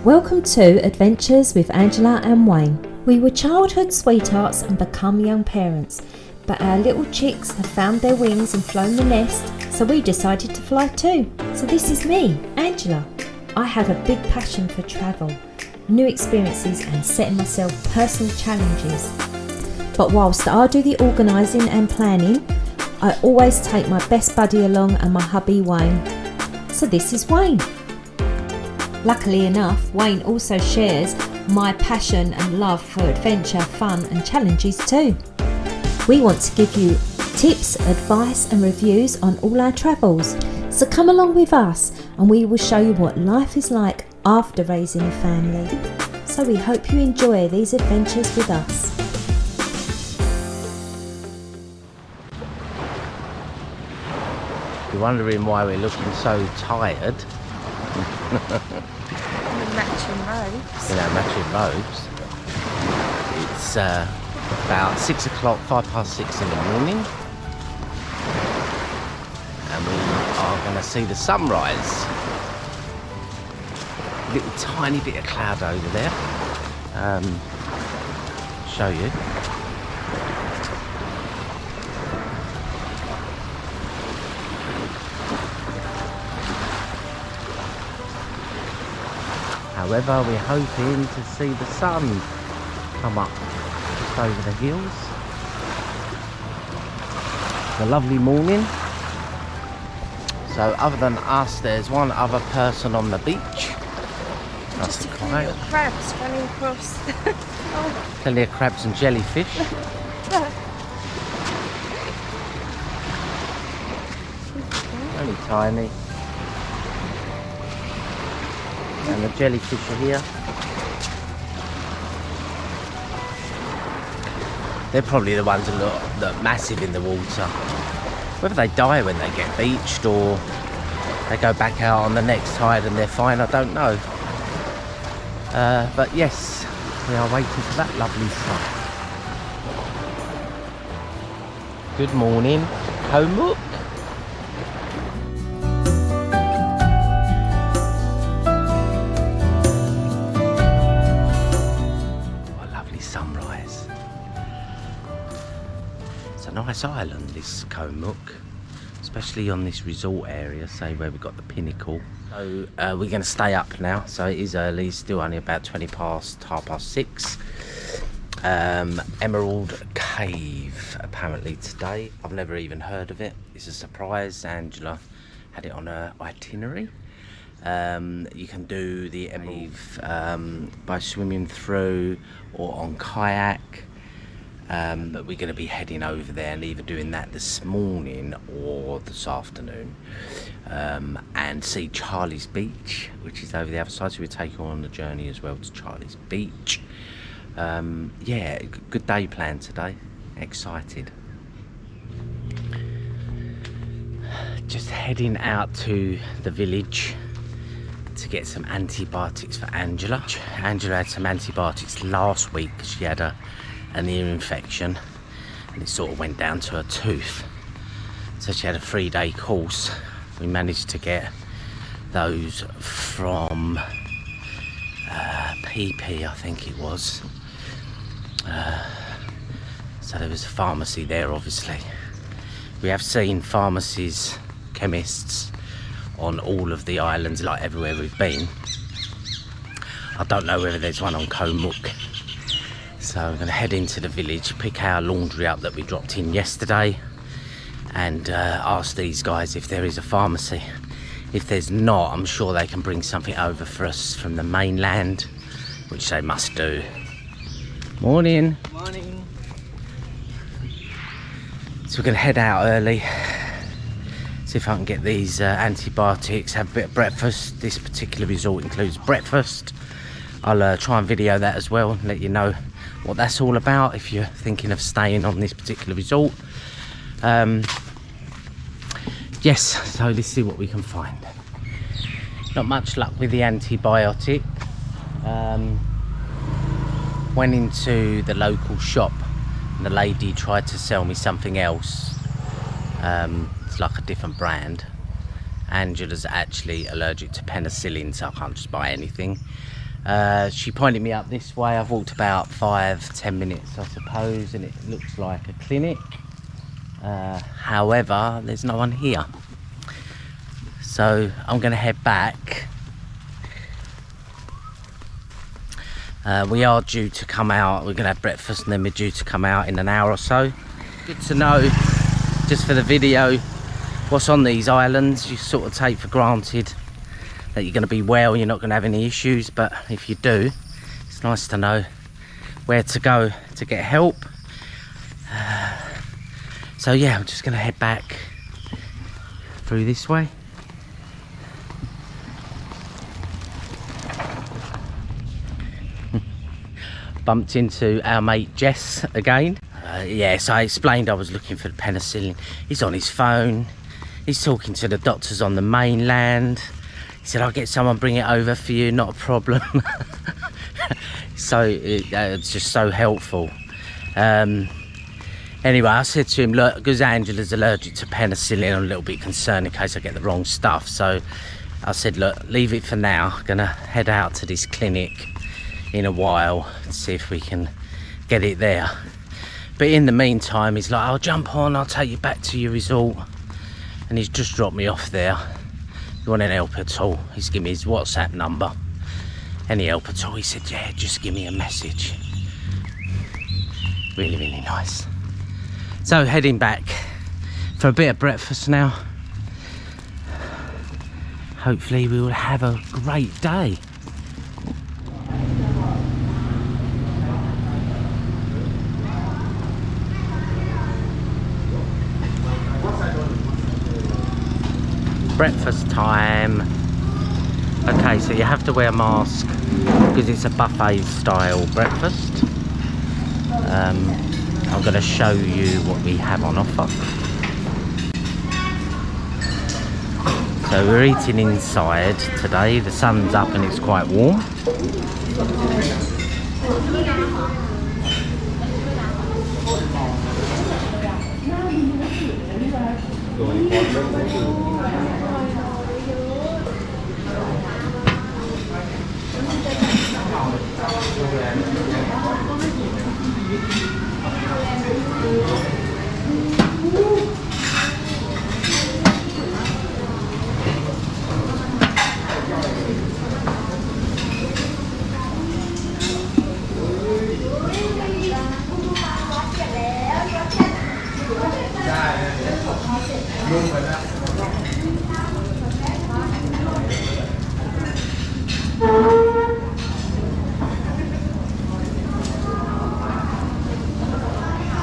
Welcome to Adventures with Angela and Wayne. We were childhood sweethearts and become young parents, but our little chicks have found their wings and flown the nest, so we decided to fly too. So this is me, Angela. I have a big passion for travel, new experiences and setting myself personal challenges. But whilst I do the organising and planning, I always take my best buddy along and my hubby Wayne. So this is Wayne. Luckily enough, Wayne also shares my passion and love for adventure, fun and challenges too. We want to give you tips, advice and reviews on all our travels. So come along with us and we will show you what life is like after raising a family. So we hope you enjoy these adventures with us. You're wondering why we're looking so tired. Matching robes. In our matching robes. It's about 6 o'clock, 6:05 in the morning. And we are going to see the sunrise. A little tiny bit of cloud over there. Show you. However, we're hoping to see the sun come up just over the hills. It's a lovely morning. So other than us, there's one other person on the beach. Just a few little crabs running across. Oh. Plenty of crabs and jellyfish. Only tiny. And the jellyfish are here. They're probably the ones that look massive in the water. Whether they die when they get beached or they go back out on the next tide and they're fine, I don't know. But yes, we are waiting for that lovely sun. Good morning, Koh Mook. Sunrise. It's a nice island, this Koh Mook, especially on this resort area, say where we've got the pinnacle. So we're going to stay up now, so it is early, it's still only about 6:20. Emerald Cave apparently today. I've never even heard of it. It's a surprise. Angela had it on her itinerary. You can do the Emerald by swimming through or on kayak, but we're going to be heading over there and either doing that this morning or this afternoon, and see Charlie's Beach, which is over the other side, so we're taking on the journey as well to Charlie's Beach. Yeah, good day planned today, excited. Just heading out to the village to get some antibiotics for Angela. Angela had some antibiotics last week because she had an ear infection and it sort of went down to her tooth. So she had a 3-day course. We managed to get those from PP, I think it was. So there was a pharmacy there, obviously. We have seen pharmacies, chemists on all of the islands, like everywhere we've been. I don't know whether there's one on Koh Mook. So I'm going to head into the village, pick our laundry up that we dropped in yesterday, and ask these guys if there is a pharmacy. If there's not, I'm sure they can bring something over for us from the mainland, which they must do. Morning. Morning. So we're going to head out early. See if I can get these antibiotics, have a bit of breakfast. This particular resort includes breakfast. I'll try and video that as well and let you know what that's all about if you're thinking of staying on this particular resort. Yes, so let's see what we can find. Not much luck with the antibiotic. Went into the local shop and the lady tried to sell me something else. It's like a different brand. Angela's actually allergic to penicillin, so I can't just buy anything. She pointed me up this way. I've walked about 5-10 minutes, I suppose, and it looks like a clinic. However, there's no one here. So I'm going to head back. We are due to come out. We're going to have breakfast and then we're due to come out in an hour or so. Good to know, just for the video, what's on these islands. You sort of take for granted that you're going to be well, you're not going to have any issues, but if you do, it's nice to know where to go to get help. So yeah, I'm just going to head back through this way. Bumped into our mate Jess again. Yes, I explained I was looking for the penicillin. He's on his phone. He's talking to the doctors on the mainland. He said, I'll get someone bring it over for you, not a problem. So it's just so helpful. Anyway, I said to him, look, because Angela's allergic to penicillin, I'm a little bit concerned in case I get the wrong stuff. So I said, look, leave it for now. I'm gonna head out to this clinic in a while and see if we can get it there. But in the meantime, he's like, I'll jump on, I'll take you back to your resort. And he's just dropped me off there. If you want any help at all, he's given me his WhatsApp number. Any help at all, he said, yeah, just give me a message. Really, really nice. So heading back for a bit of breakfast now. Hopefully we will have a great day. Breakfast time. Okay, so you have to wear a mask because it's a buffet style breakfast. I'm going to show you what we have on offer. So we're eating inside today. The sun's up and it's quite warm.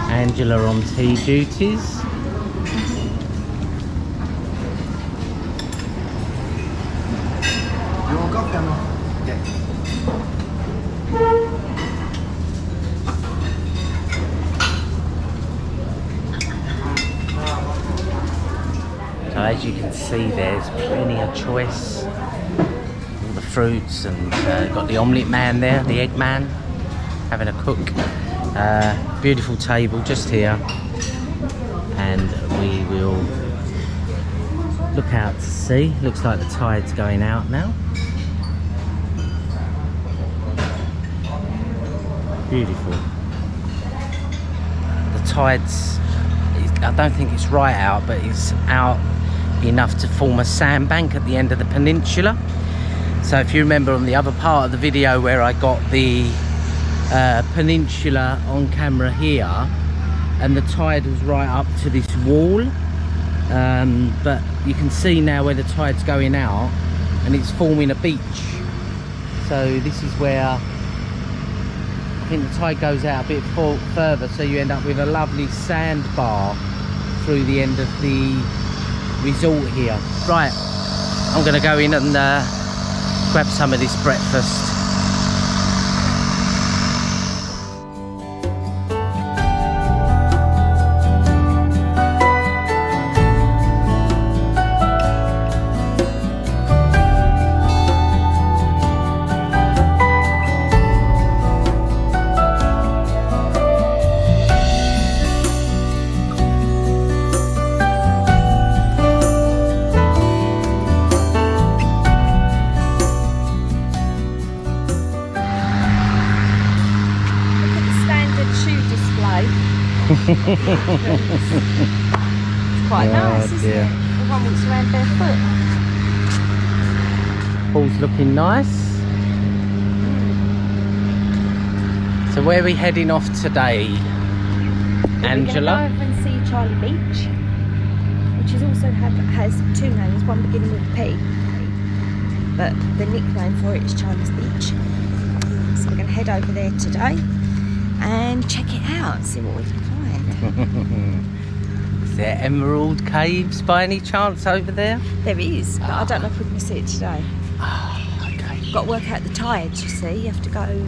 Angela on tea duties. So as you can see, there's plenty of choice. All the fruits, and got the omelette man there, the egg man, having a cook. Beautiful table just here, and we will look out to sea. Looks like the tide's going out now. Beautiful. The tide's, I don't think it's right out, but it's out enough to form a sandbank at the end of the peninsula. So if you remember on the other part of the video where I got the peninsula on camera here, and the tide was right up to this wall, but you can see now where the tide's going out and it's forming a beach. So this is where I think the tide goes out a bit further, so you end up with a lovely sandbar through the end of the resort here. Right, I'm gonna go in and grab some of this breakfast. It's quite nice, isn't dear. it? Everyone walks around barefoot. Pool's looking nice. So where are we heading off today, Angela? We're going to go over and see Charlie Beach, which is also has two names, one beginning with a P, but the nickname for it is Charlie's Beach. So we're going to head over there today and check it out, see what we can find. Is there emerald caves by any chance over there? There is, but I don't know if we're going to see it today. Oh, okay. Got to work out the tides, you see. You have to go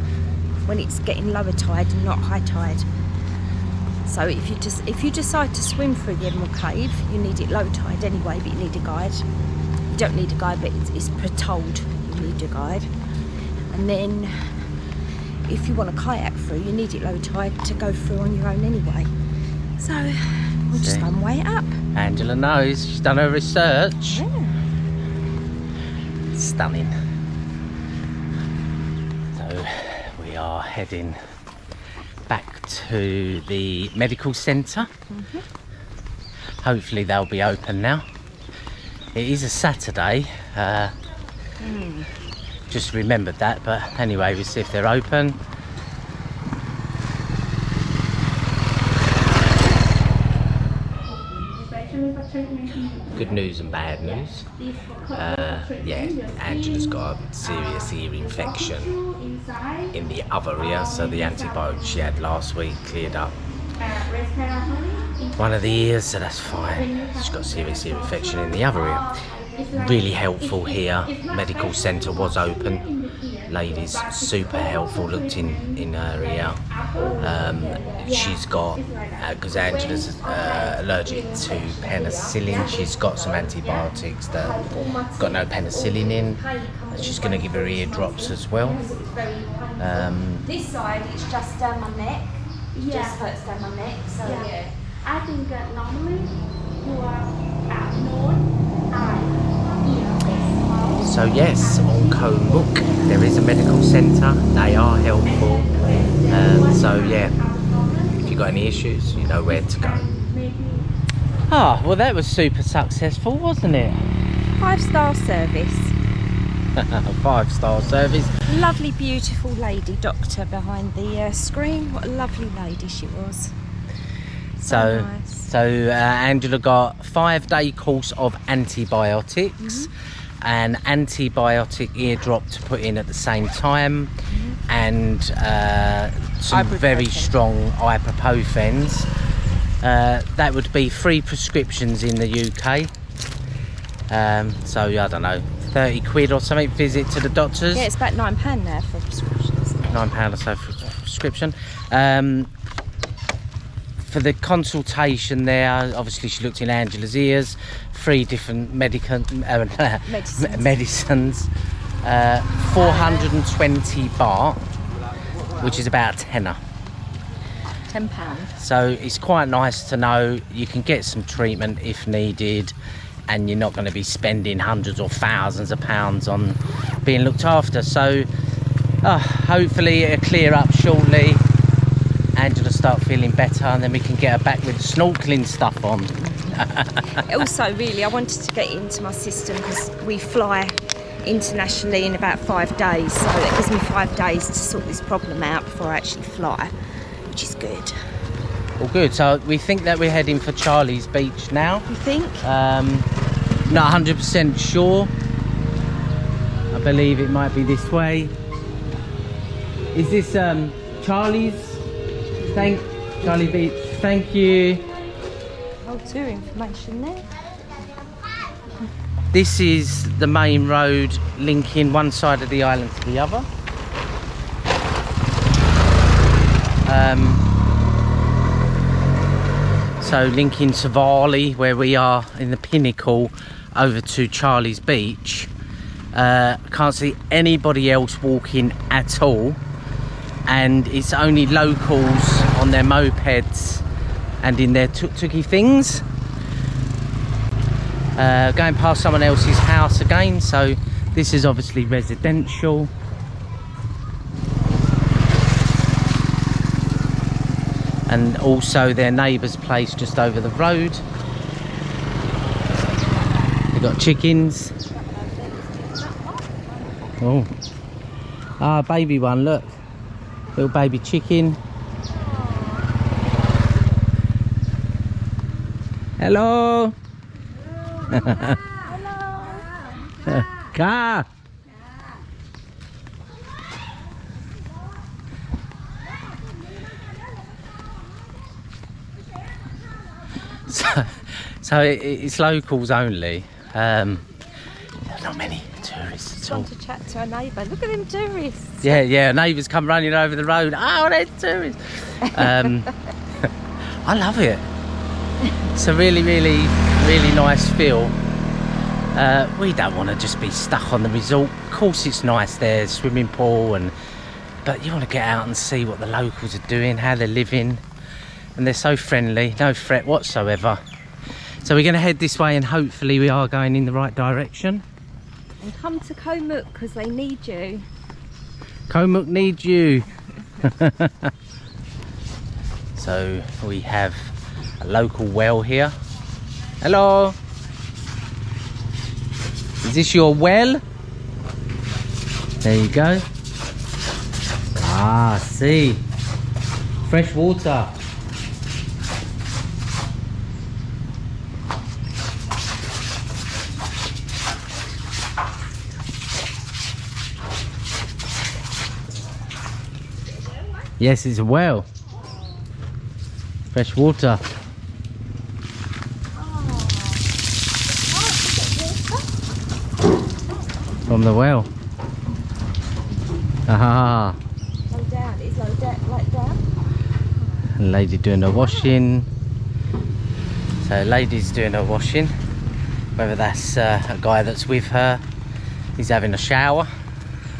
when it's getting lower tide and not high tide. So if you decide to swim through the Emerald Cave, you need it low tide anyway, but you need a guide. You don't need a guide, but it's told you need a guide. And then if you want to kayak through, you need it low tide to go through on your own anyway. So we'll just go and weigh it up. Angela knows, she's done her research. Yeah. Stunning. So we are heading back to the medical centre. Hopefully they'll be open now. It is a Saturday. Just remembered that, but anyway, we'll see if they're open. Good news and bad news. Yeah, Angela's got a serious ear infection in the other ear, so the antibiotics she had last week cleared up one of the ears, so that's fine. She's got a serious ear infection in the other ear. Really helpful here. Medical centre was open. Ladies super helpful, looked in her ear. She's got, because Angela's allergic to penicillin, she's got some antibiotics that got no penicillin in. She's going to give her ear drops as well. This side, it's just down my neck. It just hurts down my neck. So yeah. I think normally you are known So yes, on Koh Mook there is a medical centre. They are helpful. So yeah, if you've got any issues, you know where to go. Ah, well that was super successful, wasn't it? 5-star service. 5-star service. Lovely, beautiful lady doctor behind the screen. What a lovely lady she was. So nice. Angela got a 5-day course of antibiotics, an antibiotic eardrop to put in at the same time, and some very strong ibuprofens. That would be 3 prescriptions in the UK. So I don't know, 30 quid or something, visit to the doctors. Yeah, it's about £9 now for a prescription, isn't it? £9 or so for a prescription. For the consultation there, obviously she looked in Angela's ears, 3 different medicines, 420 baht, which is about a tenner. £10. So it's quite nice to know you can get some treatment if needed, and you're not going to be spending hundreds or thousands of pounds on being looked after. So hopefully it'll clear up shortly. Angela start feeling better, and then we can get her back with the snorkelling stuff on. Also, really, I wanted to get it into my system because we fly internationally in about 5 days, so that gives me 5 days to sort this problem out before I actually fly, which is good. All good. So we think that we're heading for Charlie's Beach now. You think? Not 100% sure. I believe it might be this way. Is this Charlie's? Charlie Beach. Thank you. Oh, tour information there. This is the main road linking one side of the island to the other. So linking Sivalai, where we are in the pinnacle, over to Charlie's Beach. Can't see anybody else walking at all, and it's only locals on their mopeds and in their tuk-tuky things. Going past someone else's house again, so this is obviously residential. and also their neighbour's place just over the road. They've got chickens. Oh, ah, baby one, look, little baby chicken. Hello. Hello. Car. So it's locals only. Not many tourists at all. Want to chat to our neighbour. Look at them tourists. Yeah, neighbours come running over the road. Oh, they're tourists. I love it. It's a really nice feel. We don't want to just be stuck on the resort. Of course it's nice there, swimming pool, but you want to get out and see what the locals are doing, how they're living, and they're so friendly, no threat whatsoever. So we're going to head this way, and hopefully we are going in the right direction. And come to Koh Mook because they need you. Koh Mook needs you. So we have a local well here. Hello. Is this your well? There you go. Ah, see. Fresh water. Yes, it's a well. Fresh water. From the well. Aha. Low down. It's low down, like down. A lady doing her washing. So lady's doing her washing. Whether that's a guy that's with her. He's having a shower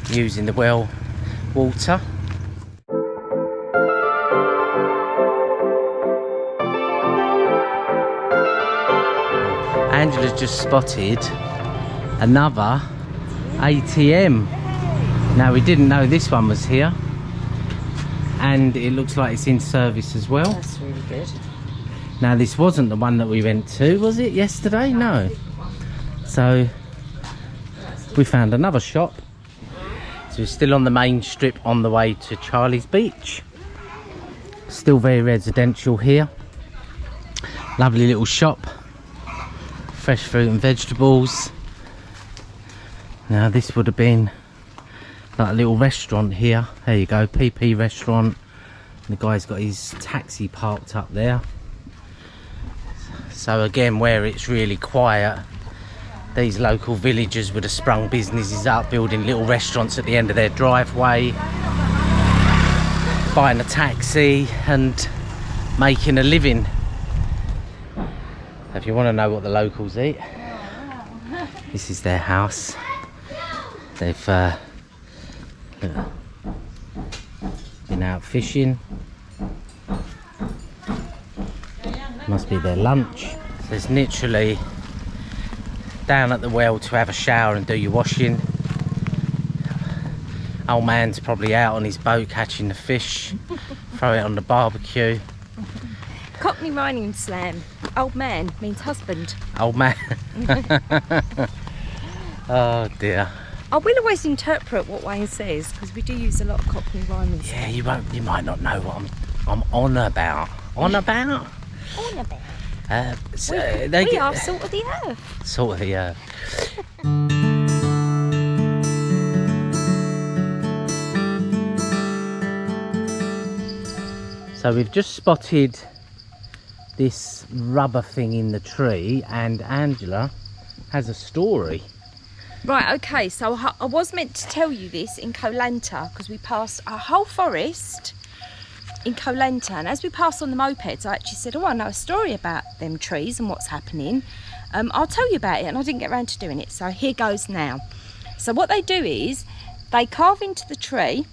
using the well water. Angela's just spotted another ATM. Now we didn't know this one was here, and it looks like it's in service as well. That's really good. Now this wasn't the one that we went to, was it, yesterday? No. So we found another shop. So we're still on the main strip on the way to Charlie's Beach. Still very residential here. Lovely little shop. Fresh fruit and vegetables. Now this would have been like a little restaurant here. There you go, PP restaurant. The guy's got his taxi parked up there. So again, where it's really quiet, these local villagers would have sprung businesses up, building little restaurants at the end of their driveway, buying a taxi and making a living. If you want to know what the locals eat, this is their house. They've been out fishing. Must be their lunch. So there's literally down at the well to have a shower and do your washing. Old man's probably out on his boat catching the fish, throw it on the barbecue. Cockney rhyming slam. Old man means husband. Old man. Oh dear. I will always interpret what Wayne says because we do use a lot of Cockney rhyming slam. Yeah, you might not know what I'm on about. On about? On about. So We are salt of the earth. Salt of the earth. So we've just spotted this rubber thing in the tree, and Angela has a story. Right, okay, so I was meant to tell you this in Koh Lanta because we passed a whole forest in Koh Lanta, and as we passed on the mopeds I actually said, oh, I know a story about them trees and what's happening. I'll tell you about it, and I didn't get around to doing it, so here goes now. So what they do is they carve into the tree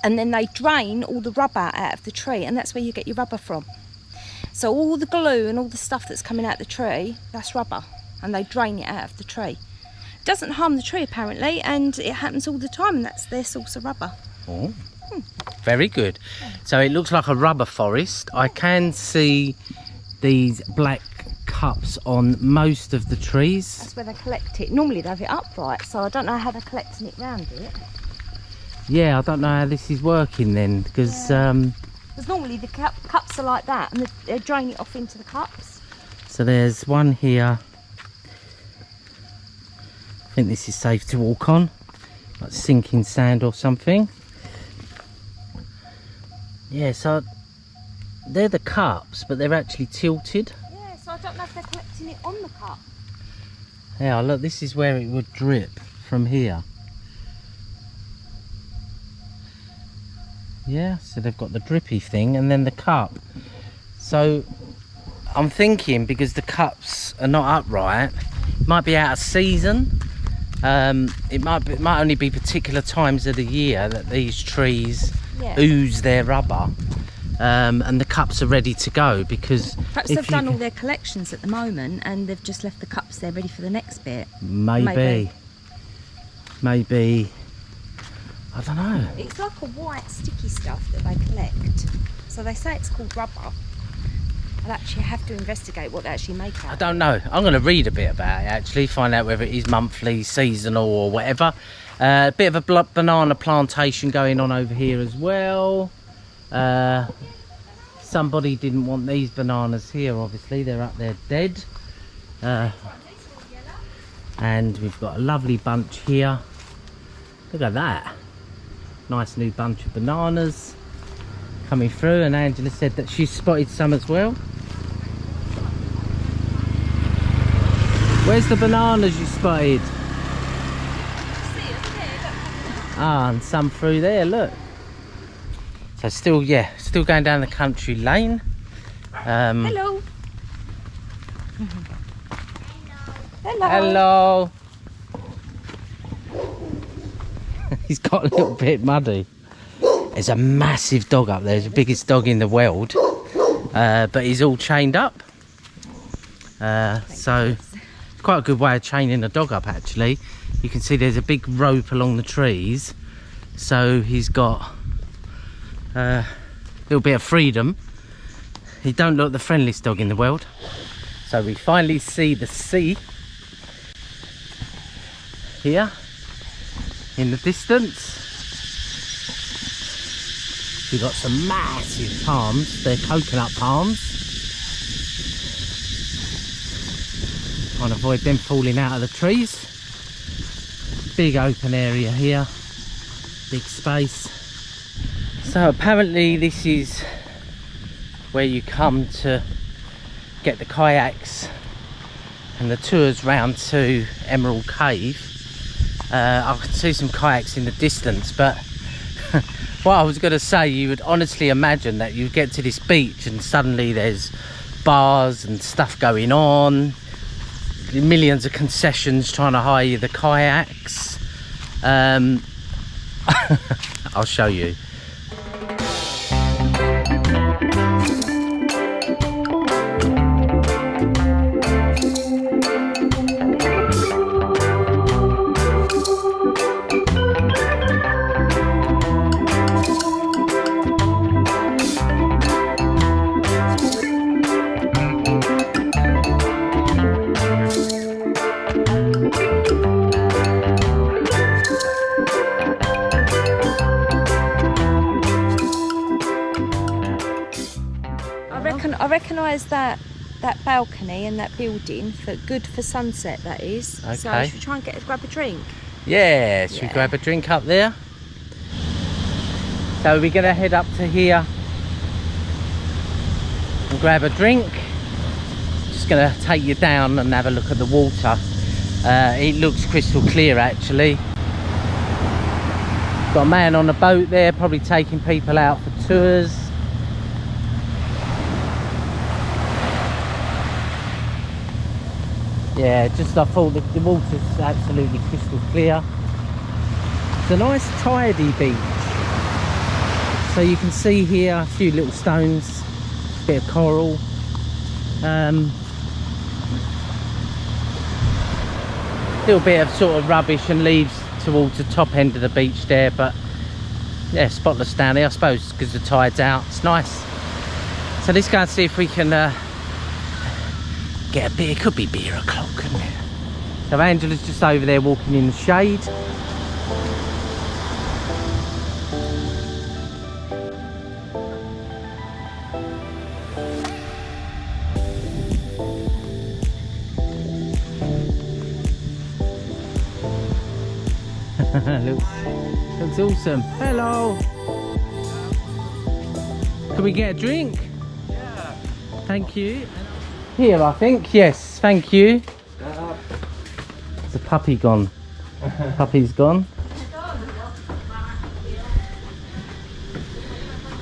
and then they drain all the rubber out of the tree, and that's where you get your rubber from. So all the glue and all the stuff that's coming out of the tree, that's rubber, and they drain it out of the tree. It doesn't harm the tree apparently, and it happens all the time, and that's their source of rubber. Oh. Very good. So it looks like a rubber forest. I can see these black cups on most of the trees. That's where they collect it. Normally they have it upright, so I don't know how they're collecting it round it. Yeah, I don't know how this is working then, because Because normally the cups are like that, and they drain it off into the cups. so there's one here. I think this is safe to walk on, like sinking sand or something. Yeah, so they're the cups, but they're actually tilted. Yeah, so I don't know if they're collecting it on the cup. Yeah, look, this is where it would drip from here. Yeah, so they've got the drippy thing and then the cup. So I'm thinking, because the cups are not upright, it might be out of season. It might only be particular times of the year that these trees ooze their rubber, and the cups are ready to go, because Perhaps they've done all their collections at the moment and they've just left the cups there ready for the next bit. Maybe. I don't know. It's like a white sticky stuff that they collect. So they say it's called rubber. I'll actually have to investigate what they actually make out of. I don't know. I'm going to read a bit about it actually, find out whether it is monthly, seasonal or whatever. A bit of a banana plantation going on over here as well. Somebody didn't want these bananas here, obviously. They're up there dead. And we've got a lovely bunch here. Look at that. Nice new bunch of bananas coming through, and Angela said that she spotted some as well. Where's the bananas you spotted? Ah, and some through there, look. So still going down the country lane. Hello. Hello. Hello. He's got a little bit muddy. There's a massive dog up there. It's the biggest dog in the world. But he's all chained up. So it's quite a good way of chaining a dog up actually. You can see there's a big rope along the trees. So he's got a little bit of freedom. He don't look the friendliest dog in the world. So we finally see the sea here in the distance. We've got some massive palms. They're coconut palms. Trying to avoid them falling out of the trees. Big open area here. Big space. So apparently this is where you come to get the kayaks and the tours round to Emerald Cave. I can see some kayaks in the distance, but what I was going to say, you would honestly imagine that you get to this beach and suddenly there's bars and stuff going on, millions of concessions trying to hire you the kayaks. I'll show you. I recognise that balcony and that building, good for sunset, that is. Okay. So should we try and grab a drink? Yeah, should we grab a drink up there? So we're going to head up to here and grab a drink. Just going to take you down and have a look at the water. It looks crystal clear actually. Got a man on a boat there, probably taking people out for tours. Yeah, just I thought the water's absolutely crystal clear. It's a nice tidy beach. So you can see here a few little stones, a bit of coral. Little bit of sort of rubbish and leaves towards the top end of the beach there, but yeah, spotless down here, I suppose, because the tide's out. It's nice. So let's go and see if we can get a beer. It could be beer o'clock, couldn't it? So Angela's just over there walking in the shade. looks awesome. Hello. Can we get a drink? Yeah. Thank you. Here, I think. Yes, thank you. There's a puppy gone. Puppy's gone.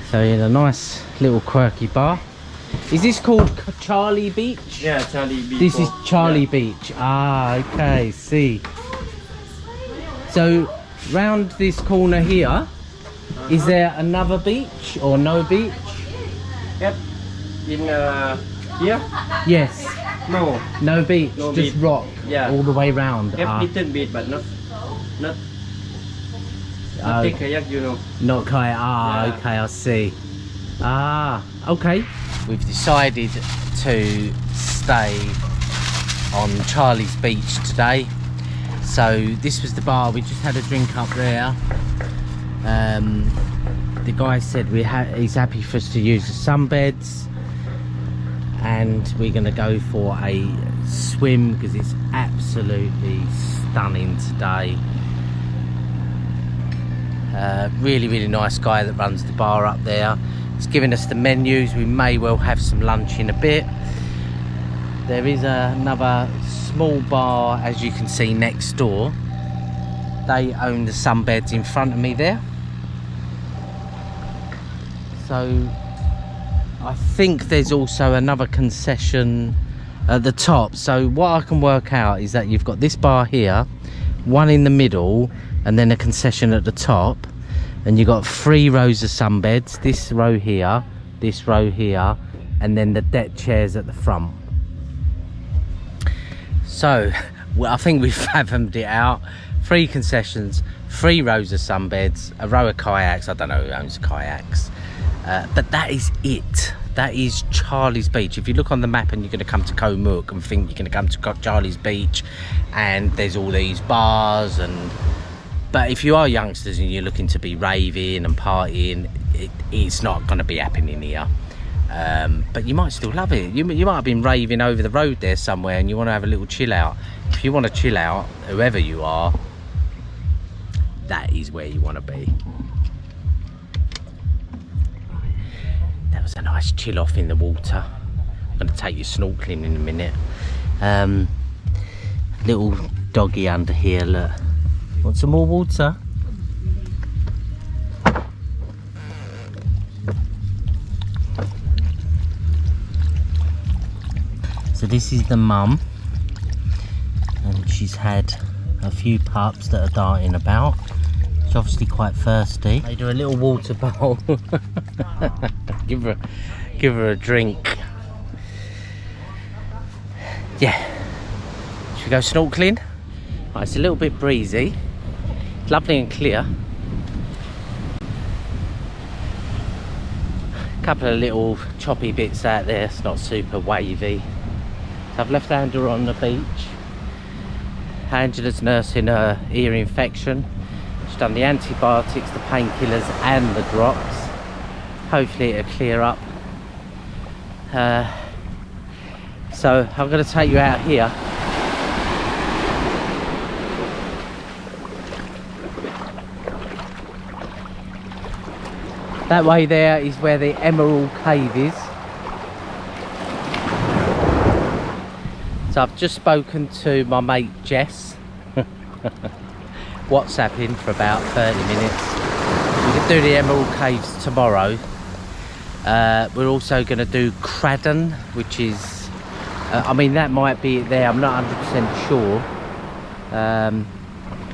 So in a nice little quirky bar. Is this called Charlie Beach? Yeah, Charlie Beach. This is Charlie Beach. Ah, okay, see. So round this corner here, is there another beach or no beach? Yep. In here? Yes. No. No beach, No just beach. rock. Yeah. All the way round. Yep, Ah, little bit, but not oh, take kayak, you know. not kayak. Ah, Yeah. okay, I see. Ah, okay. We've decided to stay on Charlie's Beach today. So this was the bar. We just had a drink up there. The guy said he's happy for us to use the sunbeds, and we're going to go for a swim because it's absolutely stunning today. Really nice guy that runs the bar up there. He's giving us the menus. We may well have some lunch in a bit. There is another small bar, as you can see, next door. They own the sunbeds in front of me there. So I think there's also another concession at the top. So what I can work out is that you've got this bar here, one in the middle, and then a concession at the top, and you've got 3 rows of sunbeds, this row here, this row here, and then the deck chairs at the front. So well, I think we've fathomed it out. 3 concessions, 3 rows of sunbeds, a row of kayaks. I don't know who owns kayaks, but that is it. That is Charlie's Beach. If you look on the map and you're going to come to Koh Mook and think you're going to come to Charlie's Beach, and there's all these bars, but if you are youngsters and you're looking to be raving and partying, it's not going to be happening here. But you might still love it. You might have been raving over the road there somewhere and you want to have a little chill out. If you want to chill out, whoever you are, that is where you want to be. That was a nice chill off in the water. I'm going to take you snorkeling in a minute. Little doggy under here, look. Want some more water? So this is the mum, and she's had a few pups that are darting about. She's obviously quite thirsty. They do a little water bowl. give her a drink. Yeah. Should we go snorkeling? Right, it's a little bit breezy. It's lovely and clear. A couple of little choppy bits out there. It's not super wavy. So I've left Angela on the beach. Angela's nursing her ear infection. She's done the antibiotics, the painkillers and the drops. Hopefully it'll clear up. So I'm going to take you out here. That way there is where the Emerald Cave is. So I've just spoken to my mate Jess. WhatsApping for about 30 minutes. We can do the Emerald Caves tomorrow. We're also going to do Cradden, which is, I mean, that might be it there. I'm not 100% sure.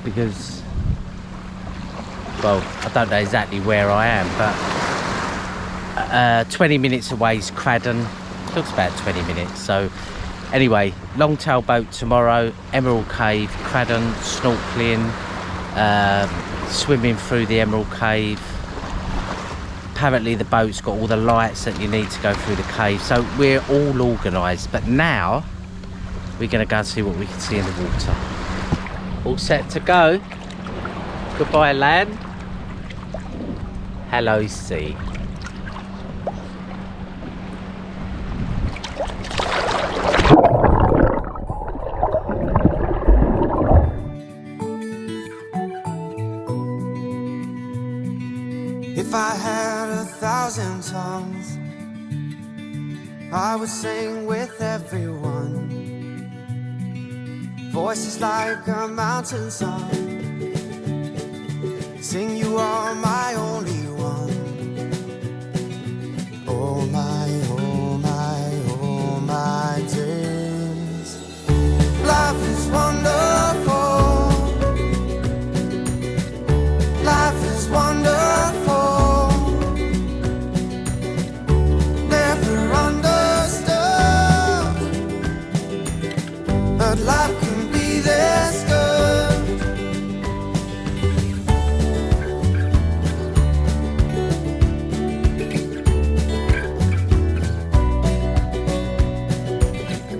Because, well, I don't know exactly where I am, but 20 minutes away is Cradden. Looks about 20 minutes. So anyway, longtail boat tomorrow, Emerald Cave, Cradden, snorkeling, swimming through the Emerald Cave. apparently the boat's got all the lights that you need to go through the cave, so we're all organised. But now we're going to go and see what we can see in the water. All set to go. Goodbye land. Hello sea. If I had 1,000 tongues, I would sing with everyone. Voices like a mountain song. Sing, you are my only one. Oh my, oh my, oh my days. Life is wonderful. Life is wonderful. Life can be this good.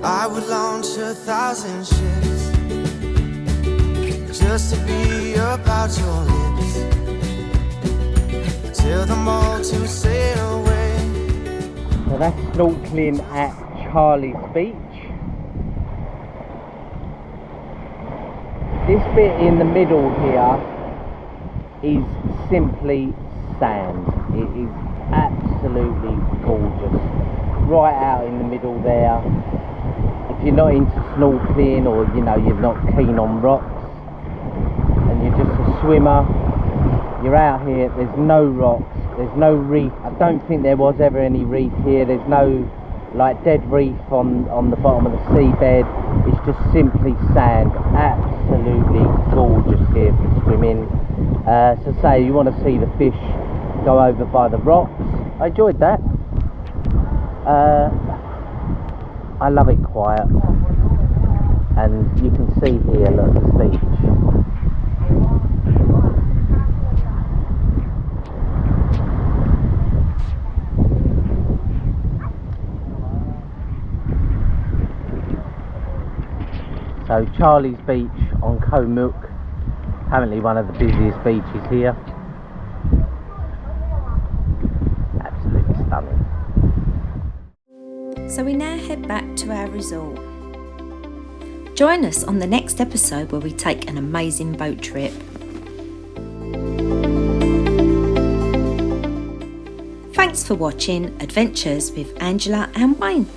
I would launch 1,000 ships just to be about your lips. Tell them all to sail away. So that's snorkeling at Charlie's Beach. This bit in the middle here is simply sand. It is absolutely gorgeous. Right out in the middle there. If you're not into snorkeling, or you know, you're not keen on rocks and you're just a swimmer, you're out here. There's no rocks, there's no reef. I don't think there was ever any reef here. There's no like dead reef on the bottom of the seabed. It's just simply sand. Absolutely gorgeous here for swimming. So say you want to see the fish go over by the rocks. I enjoyed that. I love it quiet, and you can see here, look, this beach. So Charlie's Beach on Koh Mook, apparently one of the busiest beaches here. Absolutely stunning. So we now head back to our resort. Join us on the next episode where we take an amazing boat trip. Thanks for watching Adventures with Angela and Wayne.